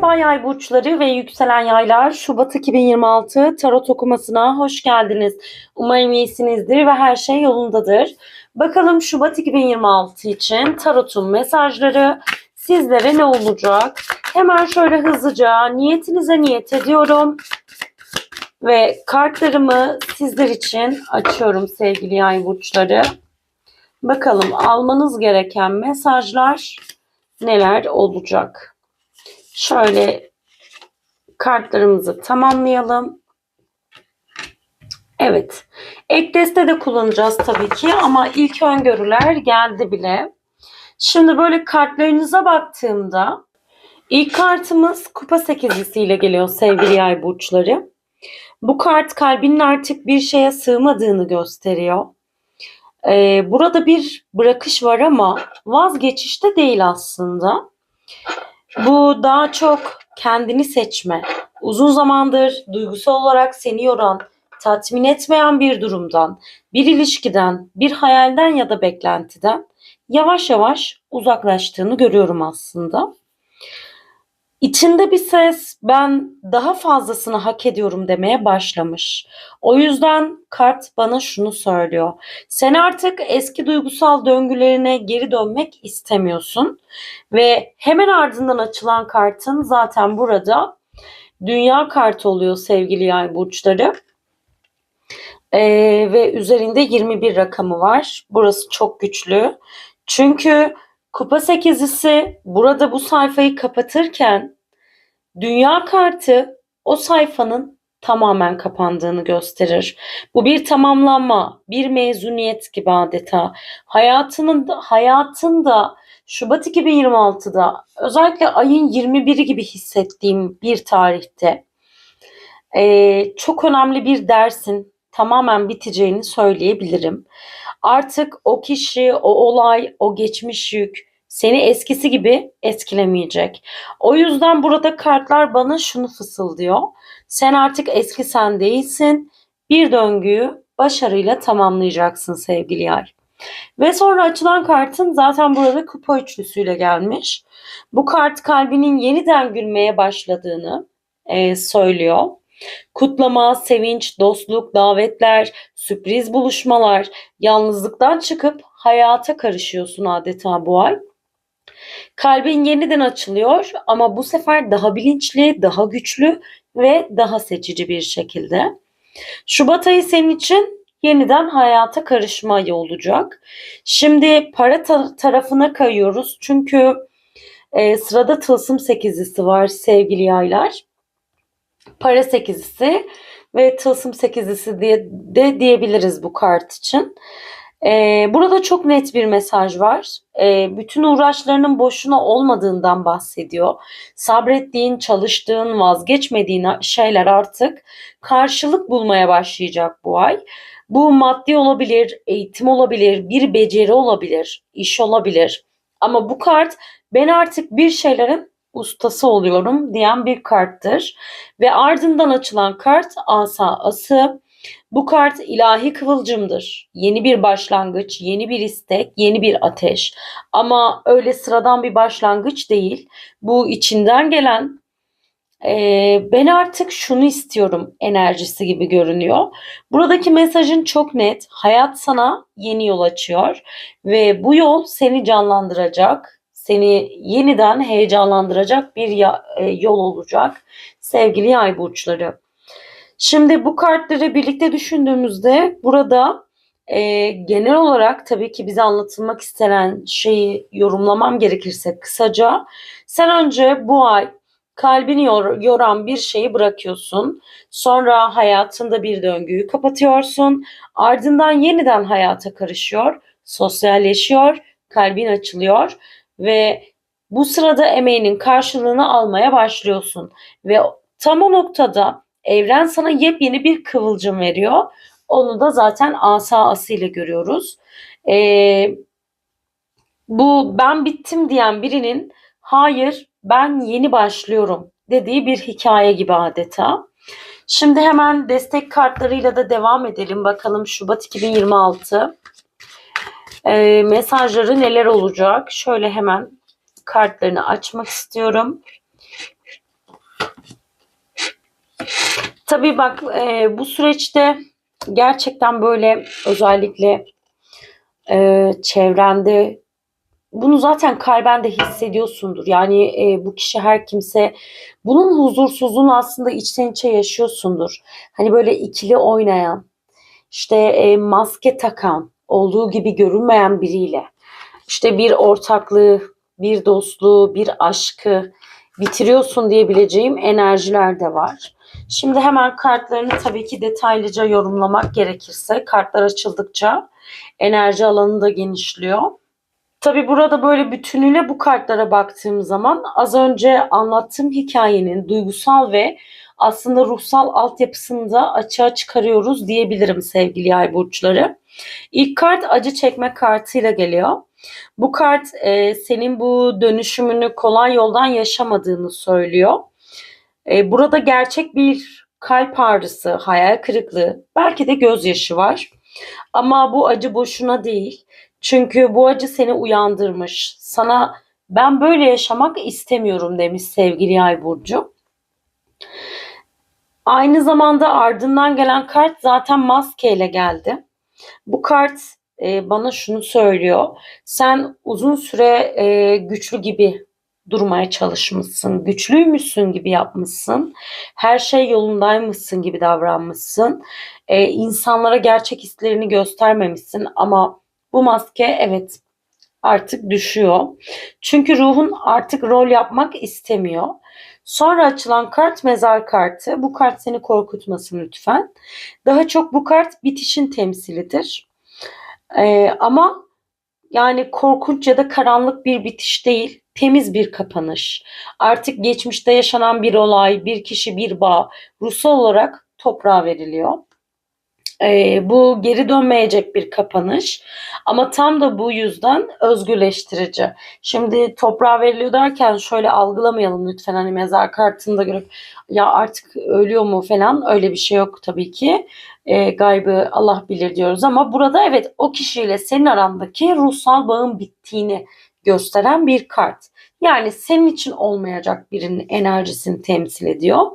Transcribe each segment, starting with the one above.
Merhaba yay burçları ve yükselen yaylar. Şubat 2026 tarot okumasına hoş geldiniz. Umarım iyisinizdir ve her şey yolundadır. Bakalım Şubat 2026 için tarotun mesajları sizlere ne olacak? Hemen şöyle hızlıca niyetinize niyet ediyorum. Ve kartlarımı sizler için açıyorum sevgili yay burçları. Bakalım almanız gereken mesajlar neler olacak? Şöyle kartlarımızı tamamlayalım. Evet. Ek deste de kullanacağız tabii ki ama ilk öngörüler geldi bile. Şimdi böyle kartlarınıza baktığımda ilk kartımız kupa sekizlisi ile geliyor sevgili yay burçları. Bu kart kalbinin artık bir şeye sığmadığını gösteriyor. Burada bir bırakış var ama vazgeçiş de değil aslında. Bu daha çok kendini seçme. Uzun zamandır duygusal olarak seni yoran, tatmin etmeyen bir durumdan, bir ilişkiden, bir hayalden ya da beklentiden yavaş yavaş uzaklaştığını görüyorum aslında. İçinde bir ses ben daha fazlasını hak ediyorum demeye başlamış. O yüzden kart bana şunu söylüyor. Sen artık eski duygusal döngülerine geri dönmek istemiyorsun. Ve hemen ardından açılan kartın zaten burada dünya kartı oluyor sevgili yay burçları. Ve üzerinde 21 rakamı var. Burası çok güçlü. Çünkü kupa sekizlisi burada bu sayfayı kapatırken dünya kartı o sayfanın tamamen kapandığını gösterir. Bu bir tamamlanma, bir mezuniyet gibi adeta. Hayatında Şubat 2026'da özellikle ayın 21'i gibi hissettiğim bir tarihte çok önemli bir dersin tamamen biteceğini söyleyebilirim. Artık o kişi, o olay, o geçmiş yük seni eskisi gibi etkilemeyecek. O yüzden burada kartlar bana şunu fısıldıyor. Sen artık eski sen değilsin. Bir döngüyü başarıyla tamamlayacaksın sevgili yay. Ve sonra açılan kartın zaten burada kupa üçlüsüyle gelmiş. Bu kart kalbinin yeniden gülmeye başladığını söylüyor. Kutlama, sevinç, dostluk, davetler, sürpriz buluşmalar, yalnızlıktan çıkıp hayata karışıyorsun adeta bu ay. Kalbin yeniden açılıyor ama bu sefer daha bilinçli, daha güçlü ve daha seçici bir şekilde. Şubat ayı senin için yeniden hayata karışma ayı olacak. Şimdi para tarafına kayıyoruz. Çünkü sırada tılsım sekizlisi var sevgili yaylar. Para sekizlisi ve tılsım sekizlisi diye de diyebiliriz bu kart için. Burada çok net bir mesaj var. Bütün uğraşlarının boşuna olmadığından bahsediyor. Sabrettiğin, çalıştığın, vazgeçmediğin şeyler artık karşılık bulmaya başlayacak bu ay. Bu maddi olabilir, eğitim olabilir, bir beceri olabilir, iş olabilir. Ama bu kart ben artık bir şeylerin ustası oluyorum diyen bir karttır. Ve ardından açılan kart asa ası. Bu kart ilahi kıvılcımdır. Yeni bir başlangıç, yeni bir istek, yeni bir ateş. Ama öyle sıradan bir başlangıç değil. Bu içinden gelen ben artık şunu istiyorum enerjisi gibi görünüyor. Buradaki mesajın çok net. Hayat sana yeni yol açıyor ve bu yol seni canlandıracak, seni yeniden heyecanlandıracak bir yol olacak sevgili yay burçları. Şimdi bu kartları birlikte düşündüğümüzde burada genel olarak tabii ki bize anlatılmak istenen şeyi yorumlamam gerekirse kısaca sen önce bu ay kalbini yoran bir şeyi bırakıyorsun. Sonra hayatında bir döngüyü kapatıyorsun. Ardından yeniden hayata karışıyor, sosyalleşiyor, kalbin açılıyor ve bu sırada emeğinin karşılığını almaya başlıyorsun. Ve tam o noktada evren sana yepyeni bir kıvılcım veriyor. Onu da zaten asa asıyla görüyoruz. Bu ben bittim diyen birinin hayır ben yeni başlıyorum dediği bir hikaye gibi adeta. Şimdi hemen destek kartlarıyla da devam edelim. Bakalım Şubat 2026 mesajları neler olacak? Şöyle hemen kartlarını açmak istiyorum. Tabii bak, bu süreçte gerçekten böyle özellikle çevrende bunu zaten kalben de hissediyorsundur. Yani bu kişi her kimse bunun huzursuzluğunu aslında içten içe yaşıyorsundur. Hani böyle ikili oynayan, işte maske takan, olduğu gibi görünmeyen biriyle, işte bir ortaklığı, bir dostluğu, bir aşkı bitiriyorsun diyebileceğim enerjiler de var. Şimdi hemen kartlarını tabii ki detaylıca yorumlamak gerekirse kartlar açıldıkça enerji alanı da genişliyor. Tabii burada böyle bütünüyle bu kartlara baktığım zaman az önce anlattığım hikayenin duygusal ve aslında ruhsal altyapısını da açığa çıkarıyoruz diyebilirim sevgili yay burçları. İlk kart acı çekme kartıyla geliyor. Bu kart senin bu dönüşümünü kolay yoldan yaşamadığını söylüyor. Burada gerçek bir kalp ağrısı, hayal kırıklığı, belki de gözyaşı var. Ama bu acı boşuna değil. Çünkü bu acı seni uyandırmış. Sana ben böyle yaşamak istemiyorum demiş sevgili Yay burcu. Aynı zamanda ardından gelen kart zaten maskeyle geldi. Bu kart bana şunu söylüyor. Sen uzun süre güçlü gibi durmaya çalışmışsın. Güçlüymüşsün gibi yapmışsın. Her şey yolundaymışsın gibi davranmışsın. İnsanlara gerçek hislerini göstermemişsin ama bu maske evet artık düşüyor. Çünkü ruhun artık rol yapmak istemiyor. Sonra açılan kart mezar kartı. Bu kart seni korkutmasın lütfen. Daha çok bu kart bitişin temsilidir. Ama yani korkunç ya da karanlık bir bitiş değil, temiz bir kapanış. Artık geçmişte yaşanan bir olay, bir kişi, bir bağ ruhsal olarak toprağa veriliyor. Bu geri dönmeyecek bir kapanış ama tam da bu yüzden özgürleştirici. Şimdi toprağa veriliyor derken şöyle algılamayalım lütfen, hani mezar kartını da görüp ya artık ölüyor mu falan, öyle bir şey yok tabii ki. Gaybı Allah bilir diyoruz ama burada evet o kişiyle senin arandaki ruhsal bağın bittiğini gösteren bir kart. Yani senin için olmayacak birinin enerjisini temsil ediyor.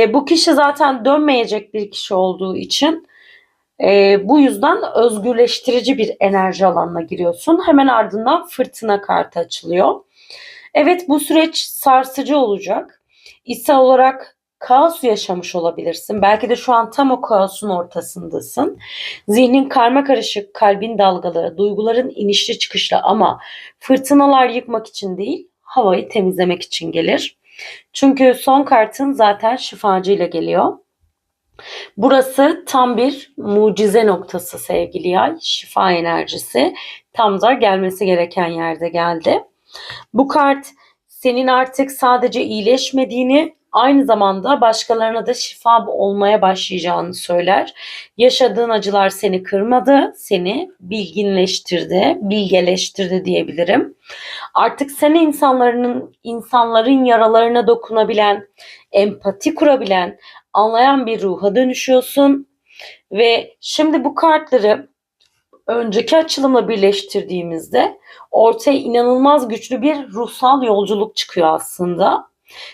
Bu kişi zaten dönmeyecek bir kişi olduğu için bu yüzden özgürleştirici bir enerji alanına giriyorsun. Hemen ardından fırtına kartı açılıyor. Evet, bu süreç sarsıcı olacak. İçsel olarak kaos yaşamış olabilirsin. Belki de şu an tam o kaosun ortasındasın. Zihnin karma karışık, kalbin dalgalı, duyguların inişli çıkışlı ama fırtınalar yıkmak için değil, havayı temizlemek için gelir. Çünkü son kartın zaten şifacı ile geliyor. Burası tam bir mucize noktası sevgili yay. Şifa enerjisi tam da gelmesi gereken yerde geldi. Bu kart senin artık sadece iyileşmediğini, aynı zamanda başkalarına da şifa olmaya başlayacağını söyler. Yaşadığın acılar seni kırmadı, seni bilginleştirdi, bilgeleştirdi diyebilirim. Artık sen insanların yaralarına dokunabilen, empati kurabilen, anlayan bir ruha dönüşüyorsun ve şimdi bu kartları önceki açılımla birleştirdiğimizde ortaya inanılmaz güçlü bir ruhsal yolculuk çıkıyor aslında.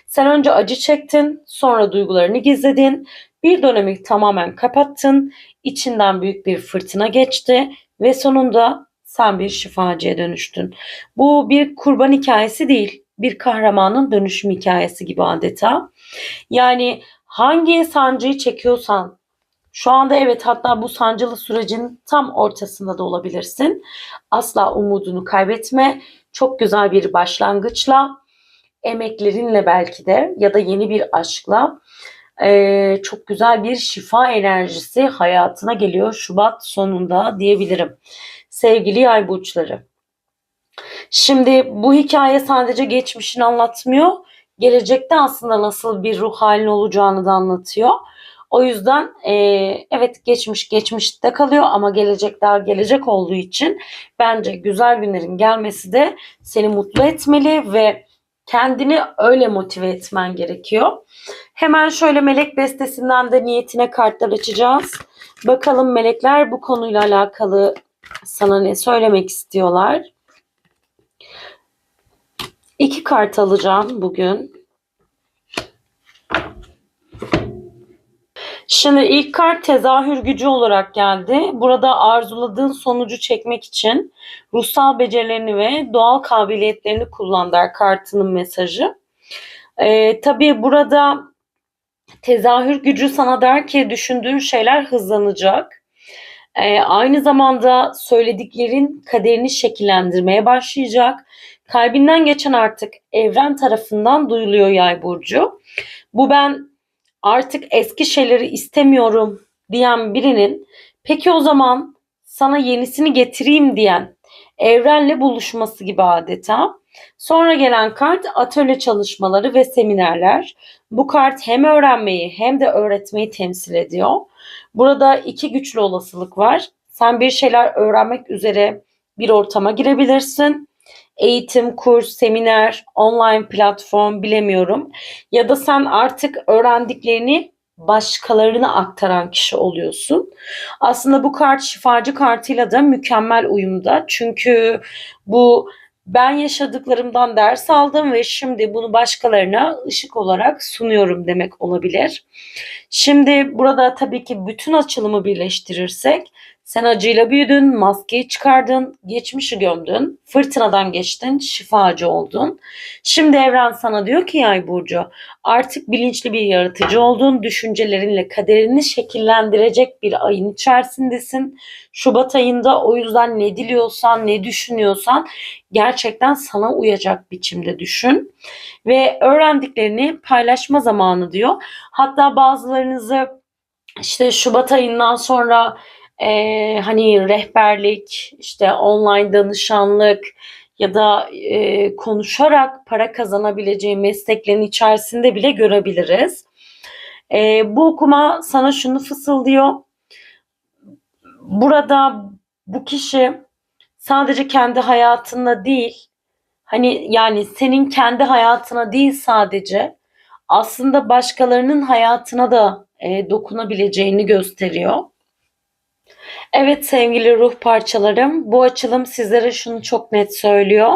Sen önce acı çektin, sonra duygularını gizledin, bir dönemi tamamen kapattın, içinden büyük bir fırtına geçti ve sonunda sen bir şifacıya dönüştün. Bu bir kurban hikayesi değil, bir kahramanın dönüşüm hikayesi gibi adeta. Yani hangi sancıyı çekiyorsan, şu anda evet, hatta bu sancılı sürecin tam ortasında da olabilirsin. Asla umudunu kaybetme. Çok güzel bir başlangıçla, emeklerinle belki de ya da yeni bir aşkla çok güzel bir şifa enerjisi hayatına geliyor Şubat sonunda diyebilirim. Sevgili yay burçları. Şimdi bu hikaye sadece geçmişini anlatmıyor. Gelecekte aslında nasıl bir ruh halin olacağını da anlatıyor. O yüzden evet, geçmiş geçmişte kalıyor ama gelecek daha gelecek olduğu için bence güzel günlerin gelmesi de seni mutlu etmeli ve kendini öyle motive etmen gerekiyor. Hemen şöyle melek destesinden de niyetine kartlar açacağız. Bakalım melekler bu konuyla alakalı sana ne söylemek istiyorlar? İki kart alacağım bugün. Şimdi ilk kart tezahür gücü olarak geldi. Burada arzuladığın sonucu çekmek için ruhsal becerilerini ve doğal kabiliyetlerini kullan der kartının mesajı. Tabii burada tezahür gücü sana der ki düşündüğün şeyler hızlanacak. Aynı zamanda söylediklerin kaderini şekillendirmeye başlayacak. Kalbinden geçen artık evren tarafından duyuluyor Yay burcu. Bu ben artık eski şeyleri istemiyorum diyen birinin peki o zaman sana yenisini getireyim diyen evrenle buluşması gibi adeta. Sonra gelen kart atölye çalışmaları ve seminerler. Bu kart hem öğrenmeyi hem de öğretmeyi temsil ediyor. Burada iki güçlü olasılık var. Sen bir şeyler öğrenmek üzere bir ortama girebilirsin. Eğitim, kurs, seminer, online platform bilemiyorum. Ya da sen artık öğrendiklerini başkalarına aktaran kişi oluyorsun. Aslında bu kart şifacı kartıyla da mükemmel uyumda. Çünkü bu ben yaşadıklarımdan ders aldım ve şimdi bunu başkalarına ışık olarak sunuyorum demek olabilir. Şimdi burada tabii ki bütün açılımı birleştirirsek sen acıyla büyüdün, maskeyi çıkardın, geçmişi gömdün, fırtınadan geçtin, şifacı oldun. Şimdi evren sana diyor ki Yay burcu, artık bilinçli bir yaratıcı oldun, düşüncelerinle kaderini şekillendirecek bir ayın içerisindesin. Şubat ayında o yüzden ne diliyorsan, ne düşünüyorsan gerçekten sana uyacak biçimde düşün ve öğrendiklerini paylaşma zamanı diyor. Hatta bazılarınızı işte Şubat ayından sonra hani rehberlik, işte online danışanlık ya da konuşarak para kazanabileceği mesleklerin içerisinde bile görebiliriz. Bu okuma sana şunu fısıldıyor. Burada bu kişi sadece kendi hayatında değil, hani yani senin kendi hayatına değil sadece aslında başkalarının hayatına da dokunabileceğini gösteriyor. Evet sevgili ruh parçalarım, bu açılım sizlere şunu çok net söylüyor.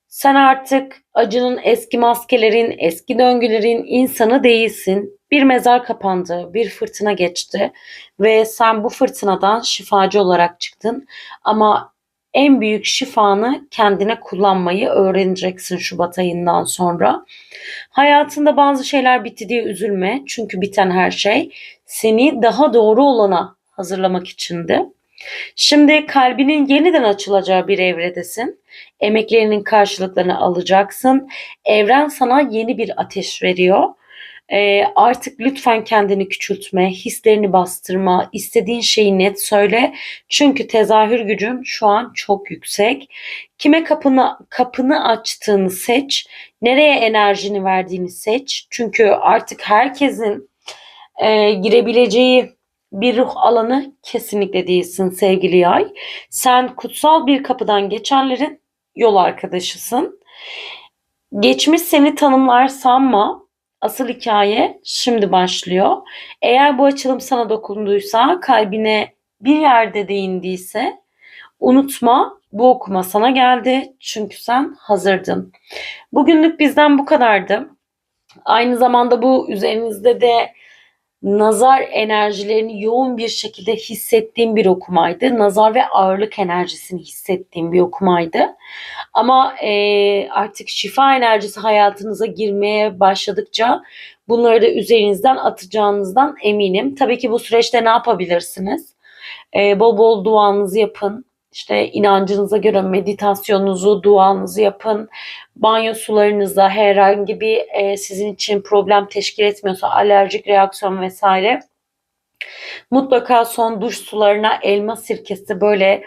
Sen artık acının eski maskelerin, eski döngülerin insanı değilsin. Bir mezar kapandı, bir fırtına geçti ve sen bu fırtınadan şifacı olarak çıktın. Ama en büyük şifanı kendine kullanmayı öğreneceksin Şubat ayından sonra. Hayatında bazı şeyler bitti diye üzülme. Çünkü biten her şey seni daha doğru olana hazırlamak içindi. Şimdi kalbinin yeniden açılacağı bir evredesin. Emeklerinin karşılıklarını alacaksın. Evren sana yeni bir ateş veriyor. Artık lütfen kendini küçültme, hislerini bastırma, istediğin şeyi net söyle. Çünkü tezahür gücün şu an çok yüksek. Kime kapını açtığını seç, nereye enerjini verdiğini seç. Çünkü artık herkesin girebileceği bir ruh alanı kesinlikle değilsin sevgili Yay. Sen kutsal bir kapıdan geçenlerin yol arkadaşısın. Geçmiş seni tanımlar sanma. Asıl hikaye şimdi başlıyor. Eğer bu açılım sana dokunduysa, kalbine bir yerde değindiyse unutma, bu okuma sana geldi. Çünkü sen hazırdın. Bugünlük bizden bu kadardı. Aynı zamanda bu üzerinizde de nazar enerjilerini yoğun bir şekilde hissettiğim bir okumaydı. Nazar ve ağırlık enerjisini hissettiğim bir okumaydı. Ama artık şifa enerjisi hayatınıza girmeye başladıkça bunları da üzerinizden atacağınızdan eminim. Tabii ki bu süreçte ne yapabilirsiniz? Bol bol duanızı yapın. İşte inancınıza göre meditasyonunuzu, duanızı yapın. Banyo sularınızda herhangi bir sizin için problem teşkil etmiyorsa alerjik reaksiyon vesaire mutlaka son duş sularına elma sirkesi böyle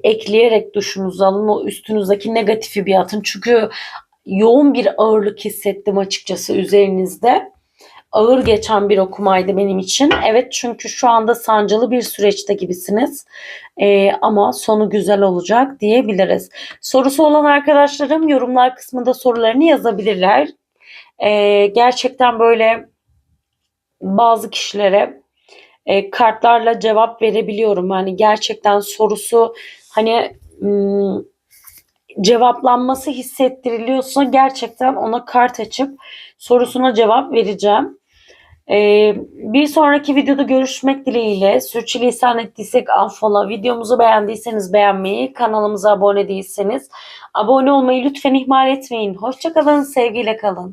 ekleyerek duşunuzu alın. O üstünüzdeki negatifi bir atın. Çünkü yoğun bir ağırlık hissettim açıkçası üzerinizde. Ağır geçen bir okumaydı benim için. Evet çünkü şu anda sancılı bir süreçte gibisiniz. Ama sonu güzel olacak diyebiliriz. Sorusu olan arkadaşlarım yorumlar kısmında sorularını yazabilirler. Gerçekten böyle bazı kişilere kartlarla cevap verebiliyorum. Hani gerçekten sorusu hani cevaplanması hissettiriliyorsa gerçekten ona kart açıp sorusuna cevap vereceğim. Bir sonraki videoda görüşmek dileğiyle. Sürçülisan ettiysek affola. Videomuzu beğendiyseniz beğenmeyi, kanalımıza abone değilseniz abone olmayı lütfen ihmal etmeyin. Hoşça kalın, sevgiyle kalın.